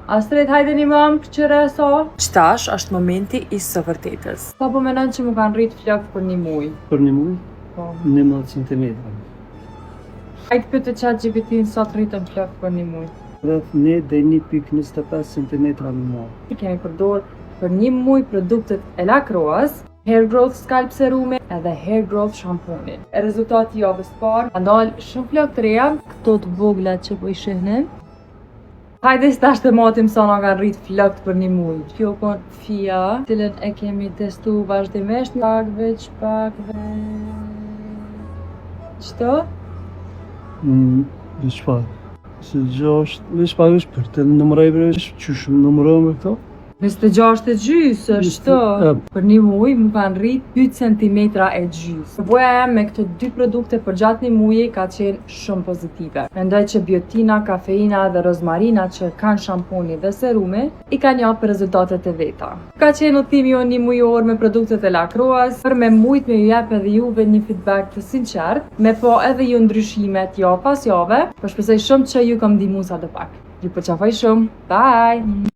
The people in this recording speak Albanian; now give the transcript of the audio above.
Astrid, hajde një mam, këqyre so. Qtash është momenti i së vërtetës. Sa po menon që mu kanë rrit flokët për një muj? Për një muj? Po. 11 cm. Hajde pyete ChatGPT-n sa të rritën flokët për një muj. Rreth 1 deri 1.25 cm në muaj. Kemi përdor për një muj produktet e Lacroix, Hair Growth Scalp Serumin edhe Hair Growth Shamponin. Rezultati i javës parë, ka ndalë shumë flokë të reja, këto të vogla që po i shihni. Hajde stash të matim sa na kanë rrit flokët për një muj. Kjo kon Fia, cilën e kemi testu vazhdimisht, pakve. Qëto? Veç pak. Se 6, veç pak është për të numëroj për që shumë numëroj me këto. 26 e gjysë, është to. Për një muj mu kanë rrit 2 cm e gjysë. Përvoja e me këto dy produkte për gjatë një muji ka qenë shumë pozitive. Mendoj që biotina, kafeina dhe rozmarina që kanë shamponi dhe serumi i kanë japë rezultatet e veta. Ka qenë udhëtimi jo një mujor me produktet e Lacroix, për me mujt me ju jep edhe juve një feedback të sinqert, me po edhe ju ndryshimet javë pas jave, për shpresoj shumë që ju kam ndihmuar sa të pak. Ju përqafoj shumë. Bye!